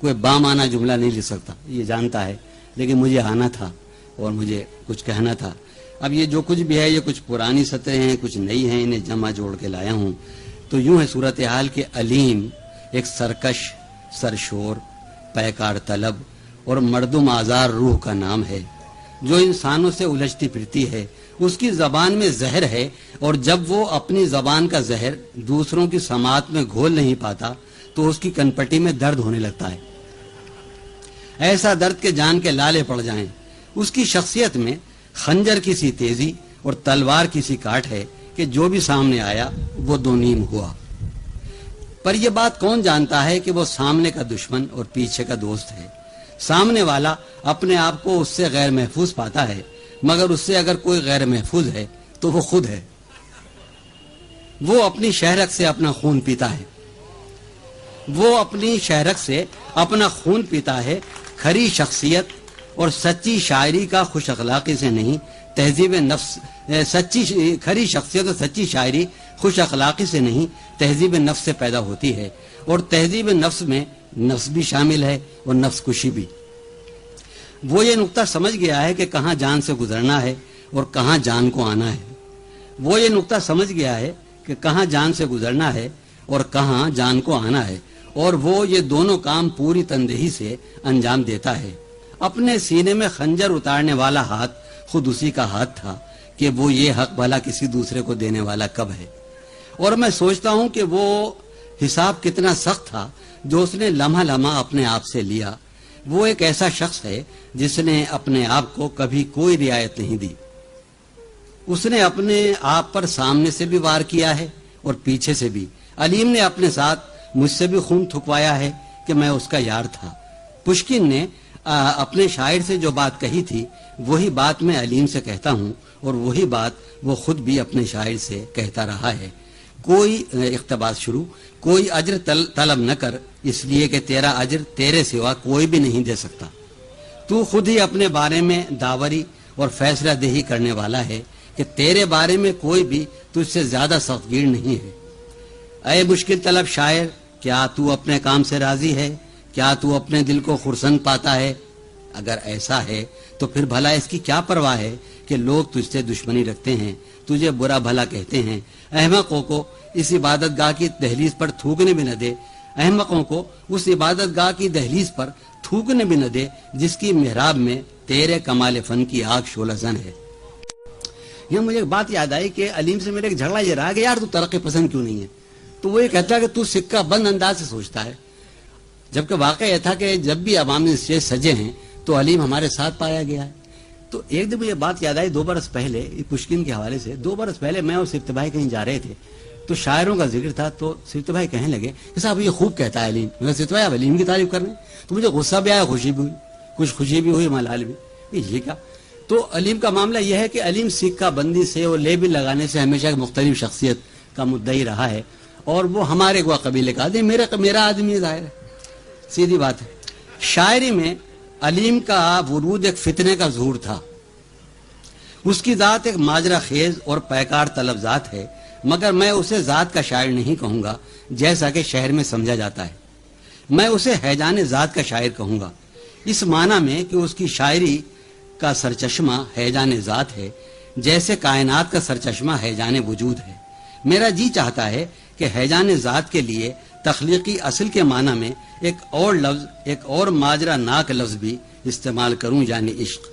کوئی بامعنی جملہ نہیں لکھ سکتا، یہ جانتا ہے، لیکن مجھے آنا تھا اور مجھے کچھ کہنا تھا۔ اب یہ جو کچھ بھی ہے یہ کچھ پرانی سطریں ہیں، کچھ نئی ہیں، انہیں جمع جوڑ کے لایا ہوں۔ تو یوں ہے صورتحال کہ علیم ایک سرکش، سرشور، پیکار طلب اور مردم آزار روح کا نام ہے جو انسانوں سے الجھتی پھرتی ہے۔ اس کی زبان میں زہر ہے، اور جب وہ اپنی زبان کا زہر دوسروں کی سماعت میں گھول نہیں پاتا تو اس کی کنپٹی میں درد ہونے لگتا ہے، ایسا درد کہ جان کے لالے پڑ جائیں۔ اس کی شخصیت میں خنجر کی سی تیزی اور تلوار کی سی کاٹ ہے کہ جو بھی سامنے آیا وہ دو نیم ہوا۔ پر یہ بات کون جانتا ہے کہ وہ سامنے کا دشمن اور پیچھے کا دوست ہے؟ سامنے والا اپنے آپ کو اس سے غیر محفوظ پاتا ہے، مگر اس سے اگر کوئی غیر محفوظ ہے تو وہ خود ہے۔ وہ اپنی شہرک سے اپنا خون پیتا ہے، وہ اپنی شہرک سے اپنا خون پیتا ہے۔ کھری شخصیت اور سچی شاعری کا خوش اخلاقی سے نہیں، تہذیب نفس کھری شخصیت اور سچی شاعری خوش اخلاقی سے نہیں، تہذیب نفس سے پیدا ہوتی ہے، اور تہذیب نفس میں نفس بھی شامل ہے اور نفس کشی بھی۔ وہ یہ نقطہ سمجھ گیا ہے کہ کہاں جان سے گزرنا ہے اور کہاں جان کو آنا ہے۔ وہ یہ نقطہ سمجھ گیا ہے کہ کہاں جان سے گزرنا ہے اور کہاں جان کو آنا ہے، اور وہ یہ دونوں کام پوری تندہی سے انجام دیتا ہے۔ اپنے سینے میں خنجر اتارنے والا ہاتھ خود اسی کا ہاتھ تھا کہ وہ یہ حق بھلا کسی دوسرے کو دینے والا کب ہے۔ اور میں سوچتا ہوں کہ وہ حساب کتنا سخت تھا جو اس نے لمحہ لمحہ اپنے آپ سے لیا۔ وہ ایک ایسا شخص ہے جس نے اپنے آپ کو کبھی کوئی رعایت نہیں دی۔ اس نے اپنے آپ پر سامنے سے بھی وار کیا ہے اور پیچھے سے بھی۔ علیم نے اپنے ساتھ مجھ سے بھی خون تھکوایا ہے کہ میں اس کا یار تھا۔ پشکن نے اپنے شاعر سے جو بات کہی تھی وہی بات میں علیم سے کہتا ہوں، اور وہی بات وہ خود بھی اپنے شاعر سے کہتا رہا ہے۔ کوئی اقتباس شروع، کوئی اجر طلب نہ کر، اس لیے کہ تیرا اجر تیرے سوا کوئی بھی نہیں دے سکتا۔ تو خود ہی اپنے بارے میں داوری اور فیصلہ دہی کرنے والا ہے کہ تیرے بارے میں کوئی بھی تجھ سے زیادہ سخت گیر نہیں ہے۔ اے مشکل طلب شاعر، کیا تو اپنے کام سے راضی ہے؟ کیا تو اپنے دل کو خرسند پاتا ہے؟ اگر ایسا ہے تو پھر بھلا اس کی کیا پرواہ ہے کہ لوگ تجھ سے دشمنی رکھتے ہیں، تجھے برا بھلا کہتے ہیں۔ احمقوں کو اس عبادت گاہ کی دہلیز پر تھوکنے بھی نہ دے، احمقوں کو اس عبادت گاہ کی دہلیز پر تھوکنے بھی نہ دے جس کی محراب میں تیرے کمال فن کی آگ شعلہ زن ہے۔ یہ مجھے ایک بات یاد آئی کہ علیم سے میرے ایک جھگڑا یہ رہا کہ یار تو ترقی پسند کیوں نہیں ہے؟ تو وہ یہ کہتا ہے کہ تو سکہ بند انداز سے سوچتا ہے، جبکہ واقعہ یہ تھا کہ جب بھی عوامی اسٹیج سجے ہیں تو علیم ہمارے ساتھ پایا گیا ہے۔ تو ایک دن مجھے بات یاد آئی 2 برس پہلے، پشکن کے حوالے سے 2 برس پہلے میں اور سفت بھائی کہیں جا رہے تھے تو شاعروں کا ذکر تھا، تو سفت بھائی کہنے لگے کہ صاحب یہ خوب کہتا ہے علیم۔ میں سفت بھائی آپ علیم کی تعریف کر رہے ہیں؟ تو مجھے غصہ بھی آیا، خوشی بھی ہوئی، کچھ خوشی بھی ہوئی، ملال بھی، یہ کیا؟ تو علیم کا معاملہ یہ ہے کہ علیم سکہ بندی سے اور لیبل لگانے سے ہمیشہ ایک مختلف شخصیت کا مدعی رہا ہے، اور وہ ہمارے کو قبیلے کا آدمی، میرا آدمی ظاہر ہے، سیدھی بات ہے۔ شاعری میں علیم کا ورود ایک فتنے کا ظہور تھا۔ اس کی ذات ایک ماجرا خیز اور پیکار طلب ذات ہے، مگر میں اسے ذات کا شاعر نہیں کہوں گا جیسا کہ شہر میں سمجھا جاتا ہے۔ میں اسے ہیجان ذات کا شاعر کہوں گا، اس معنی میں کہ اس کی شاعری کا سرچشمہ ہیجان ذات ہے، جیسے کائنات کا سرچشمہ ہیجان وجود ہے۔ میرا جی چاہتا ہے کہ ہیجان ذات کے لیے تخلیقی اصل کے معنی میں ایک اور لفظ، ایک اور ماجرا ناک لفظ بھی استعمال کروں، یعنی عشق۔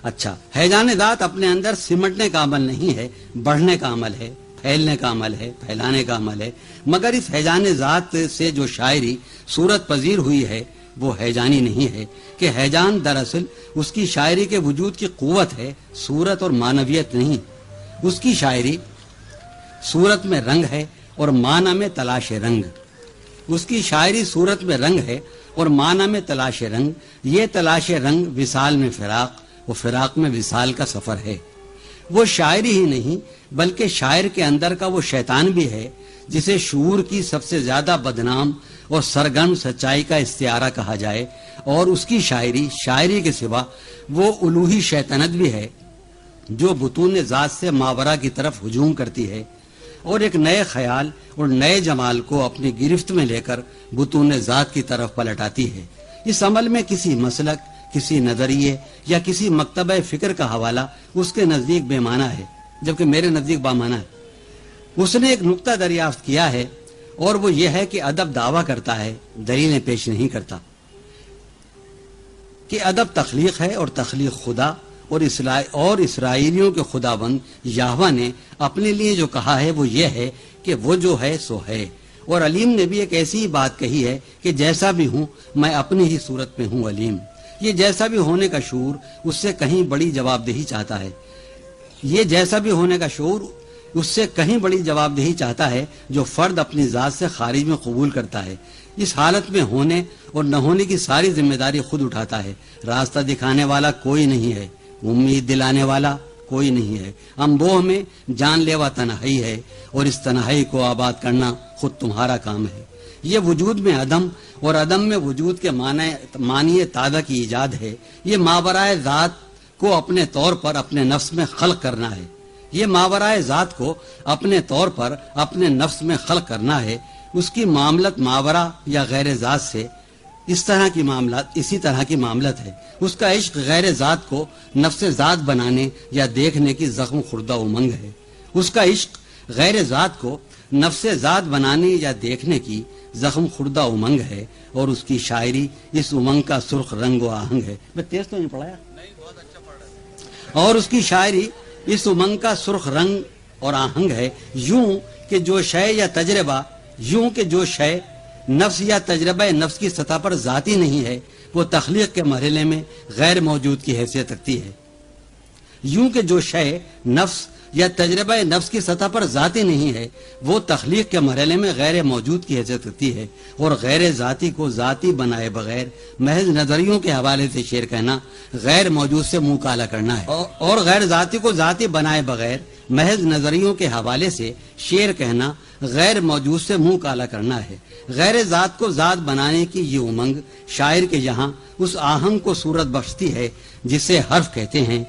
اچھا، ہیجان ذات اپنے اندر سمٹنے کا عمل نہیں ہے، بڑھنے کا عمل ہے، پھیلنے کا عمل ہے، پھیلانے کا عمل ہے، مگر اس ہیجان ذات سے جو شاعری صورت پذیر ہوئی ہے وہ ہیجانی نہیں ہے، کہ ہیجان دراصل اس کی شاعری کے وجود کی قوت ہے، صورت اور معنویت نہیں۔ اس کی شاعری صورت میں رنگ ہے اور معنی میں تلاش رنگ، اس کی شاعری صورت میں رنگ ہے اور معنی میں تلاش رنگ۔ یہ تلاش رنگ وصال میں فراق و فراق میں وصال کا سفر ہے۔ وہ شاعری ہی نہیں بلکہ شاعر کے اندر کا وہ شیطان بھی ہے جسے شعور کی سب سے زیادہ بدنام اور سرگرم سچائی کا استعارہ کہا جائے، اور اس کی شاعری کے سوا وہ الوہی شیطنت بھی ہے جو بطون ذات سے ماورا کی طرف ہجوم کرتی ہے۔ اور ایک نئے خیال اور نئے جمال کو اپنی گرفت میں لے کر بطون ذات کی طرف پلٹاتی ہے۔ اس عمل میں کسی مسلک، کسی نظریے یا کسی مکتبہ فکر کا حوالہ اس کے نزدیک بے معنی ہے، جبکہ میرے نزدیک بامعنی ہے۔ اس نے ایک نقطہ دریافت کیا ہے، اور وہ یہ ہے کہ ادب دعویٰ کرتا ہے، دلیلیں پیش نہیں کرتا، کہ ادب تخلیق ہے اور تخلیق خدا اور اسرائیلیوں کے خداوند یہوہ نے اپنے لیے جو کہا ہے وہ یہ ہے کہ وہ جو ہے سو ہے۔ اور علیم نے بھی ایک ایسی بات کہی ہے کہ جیسا بھی ہوں میں اپنی ہی صورت میں ہوں علیم۔ یہ جیسا بھی ہونے کا شعور اس سے کہیں بڑی جواب دہی چاہتا ہے، یہ جیسا بھی ہونے کا شعور اس سے کہیں بڑی جواب دہی چاہتا ہے جو فرد اپنی ذات سے خارج میں قبول کرتا ہے۔ اس حالت میں ہونے اور نہ ہونے کی ساری ذمہ داری خود اٹھاتا ہے۔ راستہ دکھانے والا کوئی نہیں ہے، امید دلانے والا کوئی نہیں ہے۔ انبوہ میں جان لیوا تنہائی ہے، اور اس تنہائی کو آباد کرنا خود تمہارا کام ہے۔ یہ وجود میں عدم اور عدم میں وجود کے معنی تازہ کی ایجاد ہے۔ یہ ماورائے ذات کو اپنے طور پر اپنے نفس میں خلق کرنا ہے۔ یہ ماورائے ذات کو اپنے طور پر اپنے نفس میں خلق کرنا ہے۔ اس کی معاملت ماورا یا غیر ذات سے اسی طرح کی معاملت ہے۔ اس کا عشق غیر ذات کو نفس ذات بنانے یا دیکھنے کی زخم خوردہ امنگ ہے۔ اس کا عشق غیر ذات کو نفس ذات بنانے یا دیکھنے کی زخم خوردہ امنگ ہے، اور اس کی شاعری اس امنگ کا سرخ رنگ و آہنگ ہے۔ میں تیز تو نہیں پڑھایا؟ نہیں، بہت اچھا پڑھ رہے۔ اور اس کی شاعری اس امنگ کا سرخ رنگ اور آہنگ ہے، یوں کہ جو شے نفس یا تجربہ نفس کی سطح پر ذاتی نہیں ہے، وہ تخلیق کے مرحلے میں غیر موجود کی حیثیت رکھتی ہے۔ یوں کہ جو شے نفس یا تجربہ نفس کی سطح پر ذاتی نہیں ہے، وہ تخلیق کے مرحلے میں غیر موجود کی حیثیت رکھتی ہے، اور غیر ذاتی کو ذاتی بنائے بغیر محض نظریوں کے حوالے سے شعر کہنا غیر موجود سے منہ کالا کرنا ہے، اور غیر ذاتی کو ذاتی بنائے بغیر محض نظریوں کے حوالے سے شعر کہنا غیر موجود سے منہ کالا کرنا ہے۔ غیر ذات کو ذات بنانے کی یہ امنگ شاعر کے یہاں اس آہنگ کو صورت بخشتی ہے جسے حرف کہتے ہیں،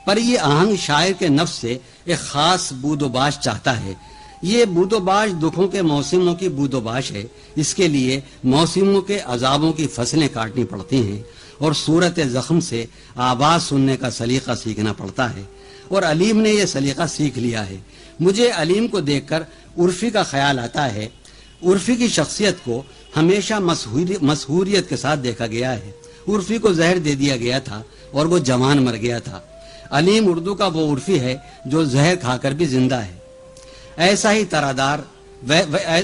پر یہ آہنگ شاعر کے نفس سے ایک خاص بود و باش چاہتا ہے۔ یہ بود و باش دکھوں کے موسموں کی بود و باش ہے۔ اس کے لیے موسموں کے عذابوں کی فصلیں کاٹنی پڑتی ہیں، اور صورت زخم سے آواز سننے کا سلیقہ سیکھنا پڑتا ہے، اور علیم نے یہ سلیقہ سیکھ لیا ہے۔ مجھے علیم کو دیکھ کر عرفی کا خیال آتا ہے۔ عرفی کی شخصیت کو ہمیشہ مسحوریت کے ساتھ دیکھا گیا ہے۔ عرفی کو زہر دے دیا گیا تھا اور وہ جوان مر گیا تھا۔ علیم اردو کا وہ عرفی ہے جو زہر کھا کر بھی زندہ ہے۔ ایسا ہی طرحدار،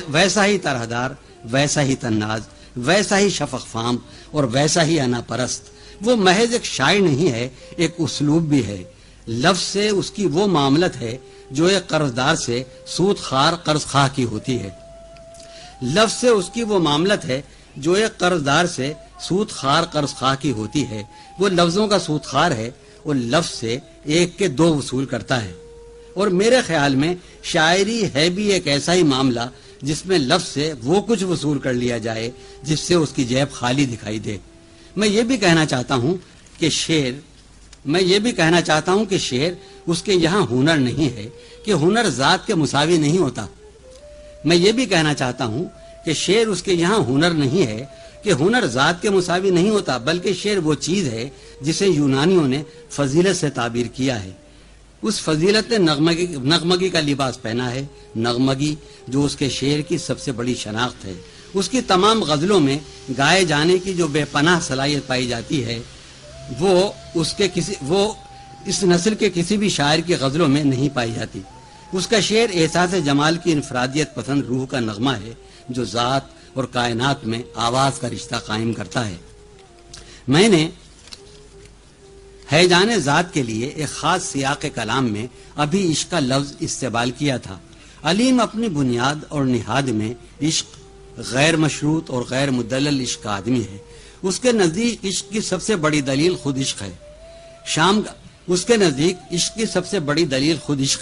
ویسا ہی تناز، ویسا ہی شفق فام، اور ویسا ہی انا پرست۔ وہ محض ایک شاعر نہیں ہے، ایک اسلوب بھی ہے۔ لفظ سے اس کی وہ معاملت ہے جو ایک قرضدار سے سود خوار قرض خواہ کی ہوتی ہے۔ لفظ سے اس کی وہ معاملت ہے جو ایک قرضدار سے سود خوار قرض خواہ کی ہوتی ہے۔ وہ لفظوں کا سود خوار ہے، اور لفظ سے ایک کے دو وصول کرتا ہے۔ اور میرے خیال میں شاعری ہے بھی ایک ایسا ہی معاملہ جس میں لفظ سے وہ کچھ وصول کر لیا جائے جس سے اس کی جیب خالی دکھائی دے۔ میں یہ بھی کہنا چاہتا ہوں کہ شعر اس کے یہاں ہنر نہیں ہے، کہ ہنر ذات کے مساوی نہیں ہوتا۔ میں یہ بھی کہنا چاہتا ہوں کہ شعر اس کے یہاں ہنر نہیں ہے، کہ ہنر ذات کے مساوی نہیں ہوتا، بلکہ شعر وہ چیز ہے جسے یونانیوں نے فضیلت سے تعبیر کیا ہے۔ اس فضیلت نے نغمگی کا لباس پہنا ہے۔ نغمگی جو اس کے شعر کی سب سے بڑی شناخت ہے۔ اس کی تمام غزلوں میں گائے جانے کی جو بے پناہ صلاحیت پائی جاتی ہے، وہ اس نسل کے کسی بھی شاعر کی غزلوں میں نہیں پائی جاتی۔ اس کا شعر احساس جمال کی انفرادیت پسند روح کا نغمہ ہے جو ذات اور کائنات میں آواز کا رشتہ قائم کرتا ہے۔ میں نے ہیجان ذات کے لیے ایک خاص سیاق کلام میں ابھی عشق کا لفظ استعمال کیا تھا۔ علیم اپنی بنیاد اور نہاد میں عشق، غیر مشروط اور غیر مدلل عشق کا آدمی ہے۔ اس کے نزدیک عشق کی سب سے بڑی دلیل خود عشق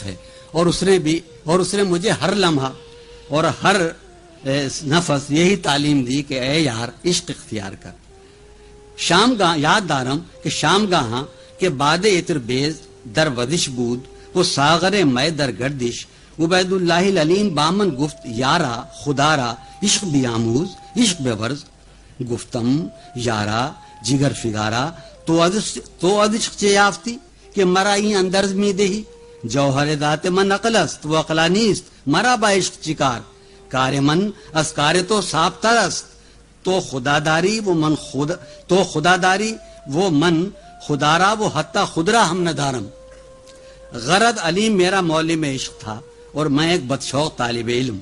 ہے۔ اور اس نے مجھے ہر لمحہ اور ہر نفس یہی تعلیم دی کہ اے یار عشق اختیار کر۔ یاد دارم کہ شام گاہاں کہ باد عطر بیز در ودش بود وہ ساغر میں در گردش عبید اللہ العلیم بامن گفت یارا خدارا عشق بیاموز عشق بورز گفتم یارا جگر فگارا تو عشق چه یافتی کہ مرا این اندرز می دهی جوهر ذات من عقل است و عقلا نیست مرا با عشق چیکار کار من از کار تو صاف تر است تو خداداری وہ من خدارا وہ حتی خدرا ہم ندارم غرض علیم میرا معلم عشق تھا اور میں ایک بدشوق طالب علم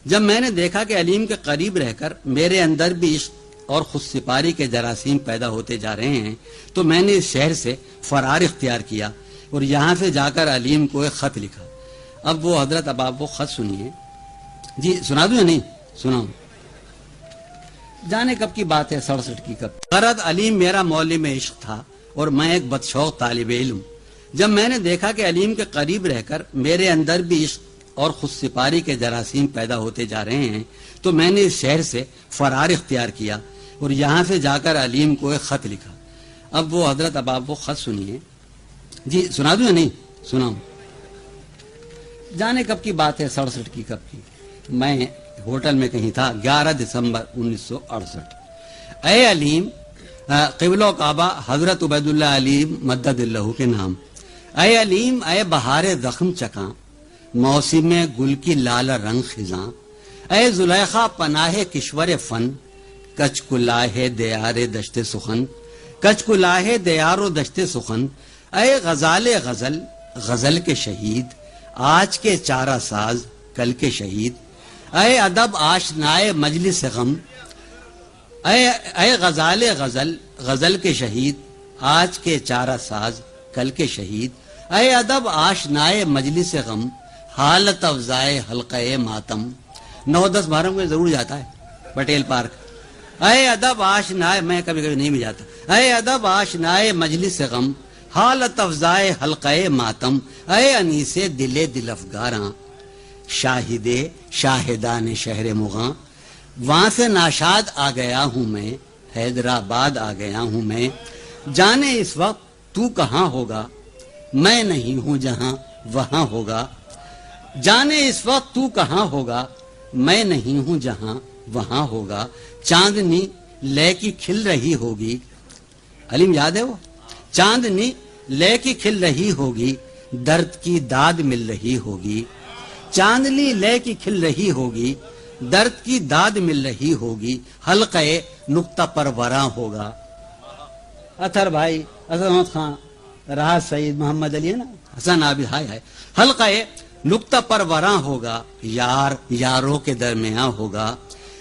جب میں نے دیکھا کہ علیم کے قریب رہ کر میرے اندر بھی عشق اور خود سپاری کے جراثیم پیدا ہوتے جا رہے ہیں تو میں نے اس شہر سے فرار اختیار کیا اور یہاں سے جا کر علیم کو ایک خط لکھا. اب وہ حضرت اب آپ وہ خط سنیے. جی سنا دوں یا نہیں؟ سناؤں. جانے کب کی بات ہے، 67 کی کب. غرض علیم میرا معلم عشق تھا اور میں ایک بدشوق طالب علم جب میں نے دیکھا کہ علیم کے قریب رہ کر میرے اندر بھی عشق اور خود سپاری کے جراثیم پیدا ہوتے جا رہے ہیں تو میں نے اس شہر سے فرار اختیار کیا اور یہاں سے جا کر علیم کو ایک خط لکھا. اب وہ حضرت اب آپ وہ خط سنیے. جی سنا دوں یا نہیں؟ سناؤں. جانے کب کی بات ہے، 67 کی کب کی. میں ہوٹل میں کہیں تھا، 11 دسمبر 1968. اے علیم، قبلہ و کعبہ حضرت عبید اللہ علیم مدد اللہ کے نام. اے علیم، اے بہار زخم چکاں، موسم گل کی لال رنگ خزاں. اے زلیخا پناہ کشور فن، کچ کلاہ دیار دشت سخن، کچ کلاہ دیار و دشت سخن. اے غزال غزل، غزل کے شہید، آج کے چارہ ساز کل کے شہید. اے ادب آشنائے مجلس غم، اے غزال غزل، غزل کے شہید، آج کے چارہ ساز کل کے شہید. اے ادب آشنائے مجلس غم، حالت افزائے حلقہ ماتم. 9-10 باروں میں ضرور جاتا ہے پٹیل پارک. اے ادب آشنائے، میں کبھی کبھی نہیں بھی جاتا. اے ادب آشنائے مجلس غم، حالت افزائے حلقہ ماتم. اے انیس دل دل افگاراں، شاہد شاہدان شہر مغاں. وہاں سے ناشاد آ گیا ہوں میں، حیدرآباد آ گیا ہوں میں. جانے اس وقت تو کہاں ہوگا، میں نہیں ہوں جہاں وہاں ہوگا. جانے اس وقت تو کہاں ہوگا، میں نہیں ہوں جہاں وہاں ہوگا. چاندنی لے کی کھل رہی ہوگی. علیم یاد ہے وہ؟ چاندنی لے کی کھل رہی ہوگی، درد کی داد مل رہی ہوگی. چاندنی لے کی کھل رہی ہوگی، درد کی داد مل رہی ہوگی. حلقہ نقطہ پروراں ہوگا. اطہر بھائی، اسد احمد خان، راحت سعید، محمد علی ہے نا، حسن عابد، ہائے ہائے. حلقہ نقطہ پروراں ہوگا، یار یاروں کے درمیان ہوگا.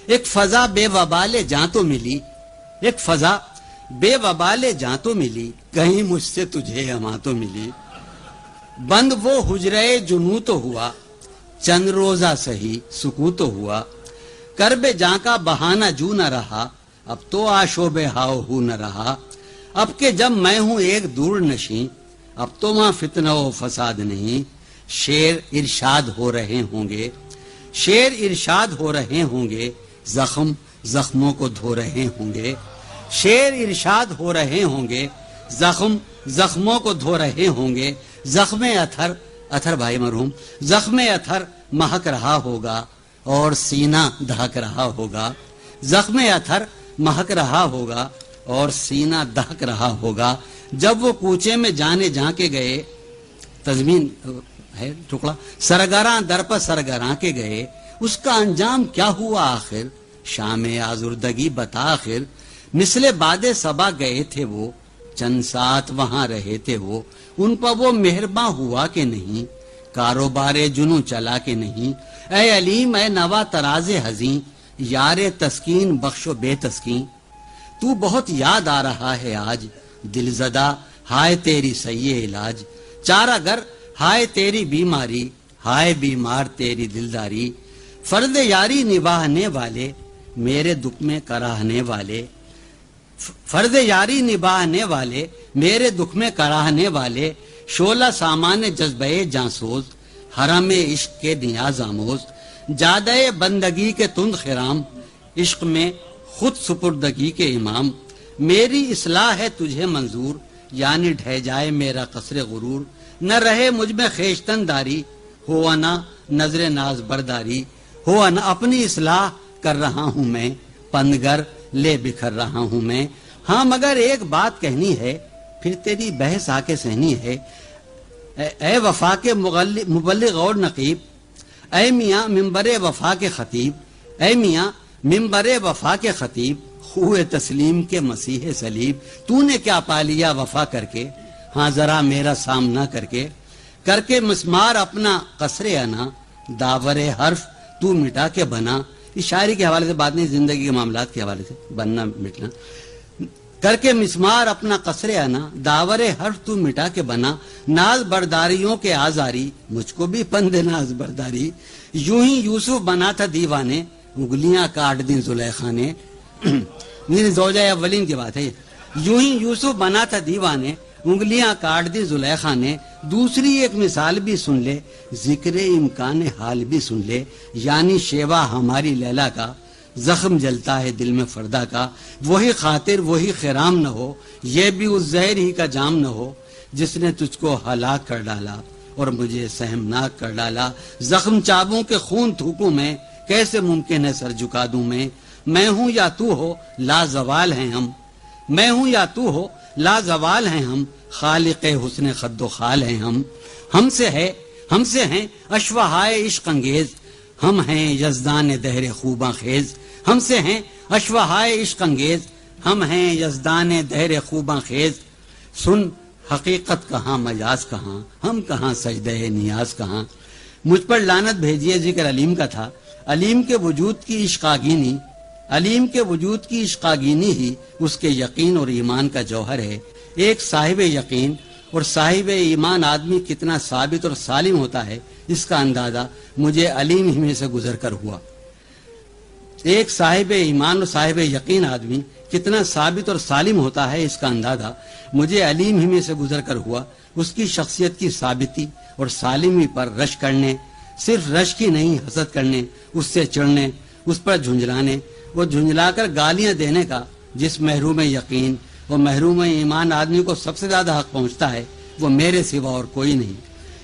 ایک فضا بے وبال جاں تو ملی، ایک فضا بے وبال جاں تو ملی، کہیں مجھ سے تجھے ہماں تو ملی. بند وہ حجرے جنوں تو ہوا، چند روزہ سہی سکو تو ہوا. کرب جاں کا بہانہ جو نہ رہا، اب تو آشوب ہاؤ ہو نہ رہا. اب کہ جب میں ہوں ایک دور نشیں، اب تو وہاں فتنہ و فساد نہیں. شیر ارشاد ہو رہے ہوں گے، شیر ارشاد ہو رہے ہوں گے. زخم زخموں کو دھو رہے ہوں گے. شیر ارشاد ہو رہے ہوں گے، زخم زخموں کو دھو رہے ہوں گے. زخم اتھر، اتھر بھائی مرحوم، زخم اتھر مہک رہا ہوگا اور سینہ دہک رہا ہوگا. زخم اتھر مہک رہا ہوگا اور سینہ دہک رہا ہوگا. جب وہ کوچے میں جانے جہاں کے گئے، تضمین ہے ٹکڑا، سرگراں در پر سرگراں کے گئے. اس کا انجام کیا ہوا آخر، شام آزردگی بتا آخر. مثل باد صبا گئے تھے وہ، چند ساتھ وہاں رہے تھے وہ. ان پر وہ مہرباں ہوا کہ نہیں، کاروبار جنوں چلا کہ نہیں. اے علیم، اے نوا تراز حزیں، یار تسکین بخش و بے تسکین. تو بہت یاد آ رہا ہے آج، دل زدہ ہائے تیری سیے علاج. چارہ گر ہائے تیری بیماری، ہائے بیمار تیری دلداری. فرد یاری نباہنے والے، میرے دکھ میں کراہنے والے. فرد یاری نباہنے والے، میرے دکھ میں کراہنے والے. شعلہ سامان جذبہ جانسوز، حرم عشق کے نیاز آموز. جادہ بندگی کے تند خرام، عشق میں خود سپردگی کے امام. میری اصلاح ہے تجھے منظور، یعنی ڈھہ جائے میرا قصر غرور. نہ رہے مجھ میں خیشتن داری، ہو انا نظر ناز برداری ہو اپنی اصلاح کر رہا ہوں میں، پندگر لے بکھر رہا ہوں میں۔ ہاں مگر ایک بات کہنی ہے، پھر تیری بحث آ کے سہنی ہے، اے وفا کے مبلغ اور نقیب، اے میاں ممبر وفا کے خطیب، اے میاں ممبر وفا کے خطیب، خوئے تسلیم کے مسیح صلیب، تو نے کیا پا لیا وفا کر کے، ہاں ذرا میرا سامنا کر کے مسمار اپنا قصر انا، داور حرف تو مٹا کے بنا۔ اس شاعری کے حوالے سے بات نہیں، زندگی کے معاملات کے حوالے سے بننا مٹنا۔ کر کے مسمار اپنا قصر انا، داور حرف تو مٹا کے بنا، ناز برداریوں کے آزاری، مجھ کو بھی پند ناز برداری، یوں ہی یوسف بنا تھا دیوانے، انگلیاں کاٹ دیں زلیخا نے۔ زوجہ اولین کی بات ہے یہ۔ یوں ہی یوسف بنا تھا دیوانے، انگلیاں کاٹ دی زلیخا نے۔ دوسری ایک مثال بھی سن لے، ذکر امکان حال بھی سن لے، یعنی شیوا ہماری لیلا کا، زخم جلتا ہے دل میں فردا کا، وہی خاطر وہی خرام نہ ہو، یہ بھی اس زہر ہی کا جام نہ ہو، جس نے تجھ کو ہلاک کر ڈالا اور مجھے سہمناک کر ڈالا۔ زخم چابوں کے خون تھوکوں میں، کیسے ممکن ہے سر جھکا دوں میں ہوں یا تو ہو لازوال ہیں ہم، میں ہوں یا تو ہو لازوال ہیں ہم، خالق حسن خد و خال ہیں ہم سے ہیں اشوہائے عشق انگیز، ہم ہیں یزدان دہر خوباں خیز، ہم سے ہیں اشوہائے عشق انگیز، ہم ہیں یزدان دہر خوباں خیز۔ سن حقیقت کہاں مجاز کہاں، ہم کہاں سجدہ نیاز کہاں۔ مجھ پر لعنت بھیجیے ذکر علیم کا تھا، علیم کے وجود کی عشقاگینی، علیم کے وجود کی عشقاگینی ہی اس کے یقین اور ایمان کا جوہر ہے۔ ایک صاحب یقین اور صاحب ایمان آدمی کتنا ثابت اور سالم ہوتا ہے، اس کا اندازہ مجھے علیم ہی میں سے گزر کر ہوا۔ ایک صاحب ایمان اور صاحب یقین آدمی کتنا ثابت اور سالم ہوتا ہے، اس کا اندازہ مجھے علیم ہی میں سے گزر کر ہوا۔ اس کی شخصیت کی ثابتی اور سالمی پر رش کرنے، صرف رش کی نہیں، حسد کرنے، اس سے چڑھنے، اس پر جھنجلانے، وہ جھنجلا کر گالیاں دینے کا جس محروم یقین اور محروم ایمان آدمی کو سب سے زیادہ حق پہنچتا ہے، وہ میرے سوا اور کوئی نہیں۔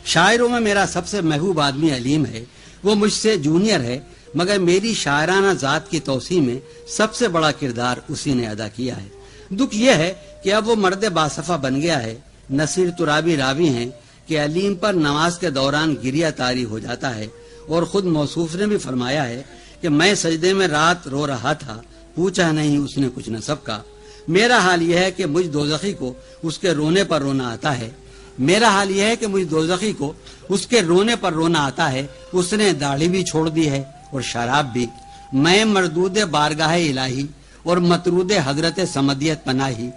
شاعروں میں میرا سب سے محبوب آدمی علیم ہے، وہ مجھ سے جونیئر ہے، مگر میری شاعرانہ ذات کی توسیع میں سب سے بڑا کردار اسی نے ادا کیا ہے۔ دکھ یہ ہے کہ اب وہ مرد باصفہ بن گیا ہے۔ نصیر ترابی راوی ہیں کہ علیم پر نماز کے دوران گریہ طاری ہو جاتا ہے، اور خود موصوف نے بھی فرمایا ہے کہ میں سجدے میں رات رو رہا تھا، پوچھا نہیں اس نے کچھ نسب کا۔ میرا حال یہ ہے کہ مجھ دوزخی کو اس کے رونے پر رونا آتا ہے، میرا حال یہ ہے کہ مجھ دوزخی کو اس کے رونے پر رونا آتا ہے۔ اس نے داڑھی بھی چھوڑ دی ہے اور شراب بھی۔ میں مردود بارگاہ الہی اور مطرود حضرت سمدیت پناہی،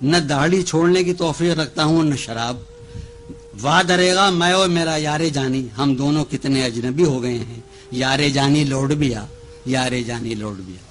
نہ داڑھی چھوڑنے کی توفیق رکھتا ہوں نہ شراب۔ وا دریگا میں اور میرا یار جانی، ہم دونوں کتنے اجنبی ہو گئے ہیں، یار جانی لوٹ بھی آ، یار جانی لوٹ بھی آ۔